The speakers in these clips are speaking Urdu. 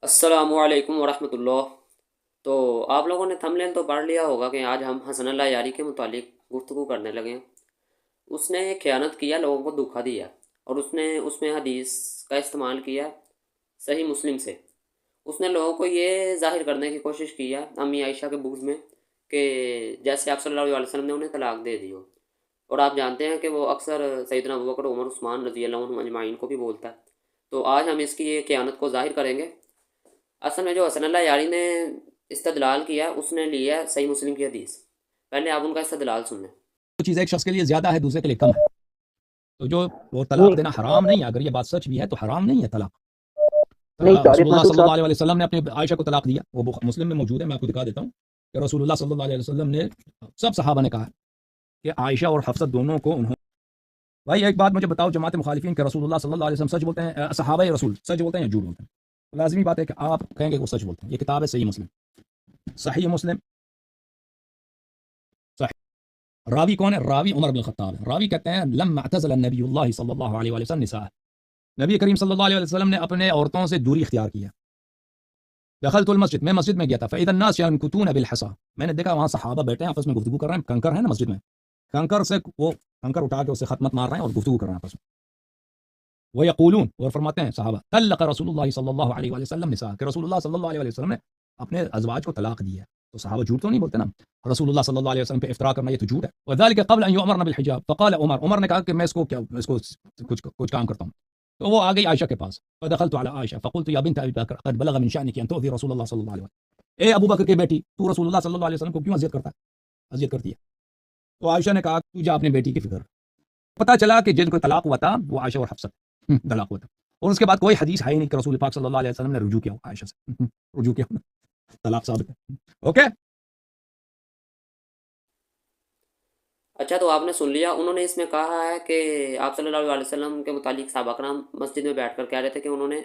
السلام علیکم ورحمۃ اللہ۔ تو آپ لوگوں نے تھمبنیل تو پڑھ لیا ہوگا کہ آج ہم حسن اللہ یاری کے متعلق گفتگو کرنے لگے ہیں۔ اس نے خیانت کیا، لوگوں کو دھوکا دیا، اور اس میں حدیث کا استعمال کیا صحیح مسلم سے۔ اس نے لوگوں کو یہ ظاہر کرنے کی کوشش کی ہے امی عائشہ کے بغض میں کہ جیسے آپ صلی اللہ علیہ وسلم نے انہیں طلاق دے دی ہو۔ اور آپ جانتے ہیں کہ وہ اکثر سیدنا ابوبکر، عمر، عثمان رضی اللہ عنہم اجمعین کو بھی بولتا ہے۔ تو آج ہم اس کی یہ خیانت کو ظاہر کریں گے۔ اصل میں جو حسن اللہ یاری نے استدلال کیا اس نے لیا صحیح مسلم کی حدیث۔ پہلے آپ ان کا استدلال سن لیں۔ وہ چیز ایک شخص کے لیے زیادہ ہے، دوسرے کے لیے کم ہے، تو جو وہ طلاق دینا حرام نہیں ہے، اگر یہ بات سچ بھی ہے تو حرام نہیں ہے طلاق۔ رسول اللہ صلی اللہ علیہ وسلم نے اپنے عائشہ کو طلاق دیا، وہ مسلم میں موجود ہے، میں آپ کو دکھا دیتا ہوں کہ رسول اللہ صلی اللہ علیہ وسلم نے سب صحابہ نے کہا کہ عائشہ اور حفصہ دونوں کو انہوں بھائی ایک بات مجھے بتاؤ جماعت مخالفین کہ رسول اللہ صلی اللہ علیہ وسلم سچ بولتے ہیں، صحابہ رسول سچ بولتے ہیں یا جھوٹ بولتے ہیں؟ لازمی بات ہے کہ آپ کہیں گے کہ وہ سچ بولتے ہیں۔ یہ کتاب ہے صحیح مسلم، صحیح مسلم صحیح۔ راوی کون ہے؟ راوی عمر بن الخطاب ہے۔ راوی کہتے ہیں لما اعتزل النبی اللہ صلی اللہ علیہ وسلم نساء، نبی کریم صلی اللہ علیہ وسلم نے اپنے عورتوں سے دوری اختیار کیا۔ دخلت المسجد، میں مسجد میں گیا تھا، فاذا الناس ينكتون بالحصى، میں نے دیکھا وہاں صحابہ بیٹھے ہیں آپس میں گفتگو کر رہے ہیں، کنکر ہے نا مسجد میں، کنکر سے وہ کنکر اٹھا کے اسے ختمت مار رہے ہیں اور گفتگو کر رہے ہیں آپس میں۔ وہ یقولون، اور فرماتے ہیں صحابہ، طلق رسول اللہ صلی اللہ علیہ وسلم نساء، کہ رسول اللہ صلی اللہ علیہ وسلم نے اپنے ازواج کو طلاق دی ہے۔ تو صحابہ جھوٹ تو نہیں بولتے نا، رسول اللہ صلی اللہ علیہ وسلم پہ افطرا کرنا یہ تو جھوٹ ہے۔ وذلك قبل ان يؤمرنا بالحجاب، فقال عمر نے کہا کہ میں اس کو کچھ کام کرتا ہوں، تو وہ آ گئی عائشہ کے پاس، فدخلت على عائشہ فقلت يا بنت ابي بکر قد بلغ من شأنك ان تؤذي رسول الله صلی اللہ علیہ وسلم، اے ابو بکر کی بیٹی، تو رسول اللہ صلی اللہ علیہ وسلم کو کیوں اذیت کرتا ہے، اذیت کرتی ہے؟ تو عائشہ نے کہا تو جا اپنی بیٹی کی فکر۔ پتہ چلا کہ جن کو طلاق ہوا تھا وہ عائشہ اور حفصہ طلاق ہوا تھا، اور اس کے بعد کوئی حدیث ہے ہی نہیں کہ رسول پاک صلی اللہ علیہ وسلم نے رجوع کیا ہو عائشہ سے، رجوع کیا ہو، طلاق ثابت ہے۔ اوکے، اچھا، تو آپ نے سن لیا، انہوں نے اس میں کہا ہے کہ آپ صلی اللہ علیہ وسلم کے متعلق صحابہ کرام مسجد میں بیٹھ کر کہہ رہے تھے کہ انہوں نے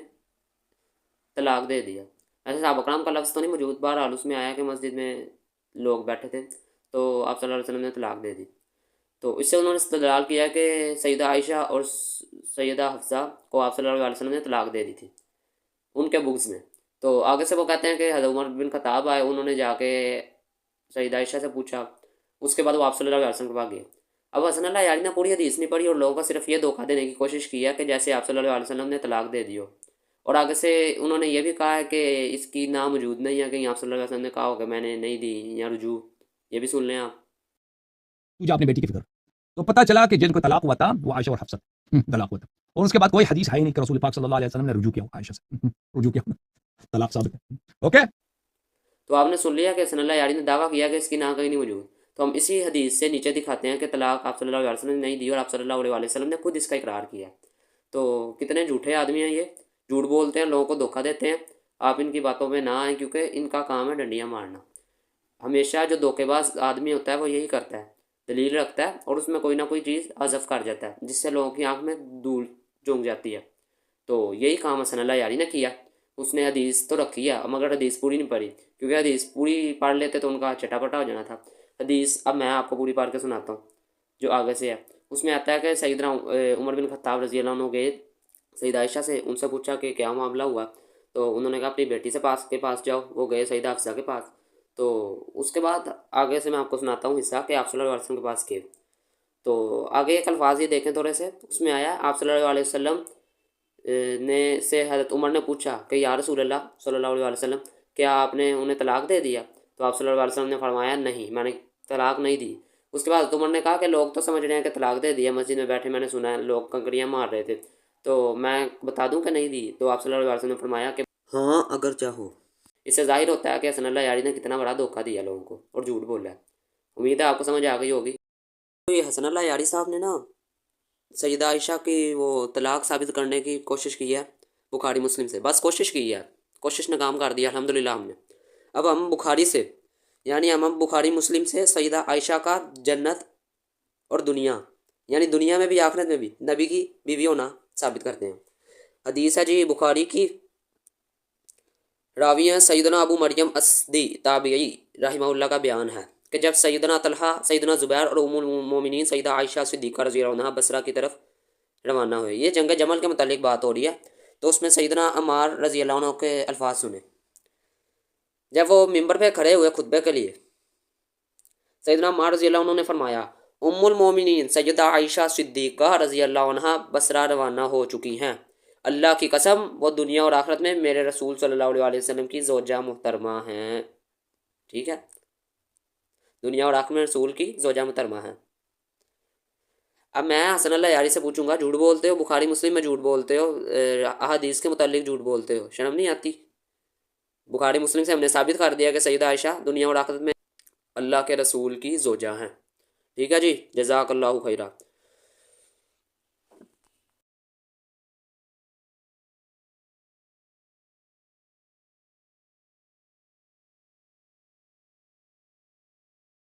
طلاق دے دیا۔ ایسے صحابہ کرام کا لفظ تو نہیں موجود، بہرحال اس میں آیا کہ مسجد میں لوگ بیٹھے تھے تو آپ صلی اللہ علیہ وسلم نے طلاق دے دی۔ تو اس سے انہوں نے استدلال کیا کہ سیدہ عائشہ اور سیدہ حفصہ کو آپ صلی اللہ علیہ وسلم نے طلاق دے دی تھی ان کے بغض میں۔ تو آگے سے وہ کہتے ہیں کہ حضرت عمر بن خطاب آئے، انہوں نے جا کے سیدہ عائشہ سے پوچھا، اس کے بعد وہ آپ صلی اللہ علیہ وسلم کے پاس گئے۔ اب حسن اللہ یاری نے پوری حدیث نہیں پڑھی اور لوگوں کا صرف یہ دھوکہ دینے کی کوشش کی ہے کہ جیسے آپ صلی اللہ علیہ وسلم نے طلاق دے دی ہو، اور آگے سے انہوں نے یہ بھی کہا ہے کہ اس کی نام موجود نہیں ہے کہ آپ صلی اللہ علیہ وسلم نے کہا ہو کہ میں نے نہیں دی یا رجوع۔ یہ بھی سن لیں آپ۔ تو جا اپنی بیٹی کی فکر۔ تو پتہ چلا کہ جن کو طلاق ہوا تھا وہ عائشہ اور حفصہ طلاق ہوا تھا، اور اس کے بعد کوئی حدیث ہے ہی نہیں کہ رسول پاک صلی اللہ علیہ وسلم نے رجوع کیا ہو عائشہ سے، رجوع کیا ہو، طلاق ثابت ہے۔ اوکے، تو آپ نے سن لیا کہ حسن اللہ یاری نے دعویٰ کیا کہ اس کی نام کہیں نہیں موجود۔ تو ہم اسی حدیث سے نیچے دکھاتے ہیں کہ طلاق آپ صلی اللہ علیہ وسلم نے نہیں دی اور آپ صلی اللہ علیہ وسلم نے خود اس کا اقرار کیا۔ تو کتنے جھوٹے آدمی ہیں یہ، جھوٹ بولتے ہیں، لوگوں کو دھوکہ دیتے ہیں۔ آپ ان کی باتوں پہ نہ آئیں کیونکہ ان کا کام ہے ڈنڈیاں مارنا۔ ہمیشہ جو دھوکے باز آدمی ہوتا ہے وہ یہی کرتا ہے، دلیل رکھتا ہے اور اس میں کوئی نہ کوئی چیز حذف کر جاتا ہے جس سے لوگوں کی آنکھ میں دھول چونک جاتی ہے۔ تو یہی کام حسن اللہ یاری نے کیا۔ اس نے حدیث تو رکھی ہے مگر حدیث پوری نہیں پڑھی، کیونکہ حدیث پوری پڑھ لیتے تو ان کا چٹا پٹا ہو جانا تھا۔ حدیث اب میں آپ کو پوری پڑھ کے سناتا ہوں جو آگے سے ہے۔ اس میں آتا ہے کہ سیدنا عمر بن خطاب رضی اللہ عنہ گئے سیدہ عائشہ سے، ان سے پوچھا کہ کیا معاملہ ہوا، تو انہوں نے کہا اپنی بیٹی سے کے پاس جاؤ۔ وہ گئے سیدہ حفصہ کے پاس۔ تو اس کے بعد آگے سے میں آپ کو سناتا ہوں حصہ کہ آپ صلی اللہ علیہ وسلم کے پاس گئے۔ تو آگے ایک الفاظ یہ دیکھیں تھوڑے سے، اس میں آیا آپ صلی اللہ علیہ وسلم نے سے حضرت عمر نے پوچھا کہ یا رسول اللہ صلی اللہ علیہ وسلم کیا آپ نے انہیں طلاق دے دیا؟ تو آپ صلی اللہ علیہ وسلم نے فرمایا نہیں، میں نے طلاق نہیں دی۔ اس کے بعد حضرت عمر نے کہا کہ لوگ تو سمجھ رہے ہیں کہ طلاق دے دیا، مسجد میں بیٹھے میں نے سنا ہے لوگ کنکریاں مار رہے تھے، تو میں بتا دوں کہ نہیں دی؟ تو آپ صلی اللہ علیہ وسلم نے فرمایا کہ ہاں اگر چاہو۔ اس سے ظاہر ہوتا ہے کہ حسن اللہ یاری نے کتنا بڑا دھوکہ دیا لوگوں کو اور جھوٹ بولا ہے۔ امید ہے آپ کو سمجھ آ گئی ہوگی۔ تو یہ حسن اللہ یاری صاحب نے نا سیدہ عائشہ کی وہ طلاق ثابت کرنے کی کوشش کی ہے بخاری مسلم سے، بس کوشش کی ہے، کوشش ناکام کر دیا الحمدللہ ہم نے۔ اب ہم بخاری سے یعنی ہم بخاری مسلم سے سیدہ عائشہ کا جنت اور دنیا یعنی دنیا میں بھی آخرت میں بھی نبی کی بیوی ہونا ثابت کرتے ہیں۔ حدیث ہے جی بخاری کی، راوی ہیں سیدنا ابو مریم اسدی تابعی رحمہ اللہ کا بیان ہے کہ جب سیدنا طلحہ، سیدنا زبیر اور ام المومنین سیدہ عائشہ صدیقہ رضی اللہ عنہا بصرہ کی طرف روانہ ہوئے، یہ جنگ جمل کے متعلق بات ہو رہی ہے۔ تو اس میں سیدنا عمار رضی اللہ عنہ کے الفاظ سنے. جب وہ ممبر پہ کھڑے ہوئے خطبے کے لیے، سیدنا عمار رضی اللہ عنہ نے فرمایا، ام المومنین سیدہ عائشہ صدیقہ رضی اللہ عنہ بصرہ روانہ ہو چکی ہیں. اللہ کی قسم وہ دنیا اور آخرت میں میرے رسول صلی اللہ علیہ وسلم کی زوجہ محترمہ ہیں. ٹھیک ہے، دنیا اور آخرت میں رسول کی زوجہ محترمہ ہیں. اب میں حسن اللہ یاری سے پوچھوں گا، جھوٹ بولتے ہو، بخاری مسلم میں جھوٹ بولتے ہو، احادیث کے متعلق جھوٹ بولتے ہو، شرم نہیں آتی؟ بخاری مسلم سے ہم نے ثابت کر دیا کہ سیدہ عائشہ دنیا اور آخرت میں اللہ کے رسول کی زوجہ ہیں. ٹھیک ہے جی، جزاک اللہ خیرہ.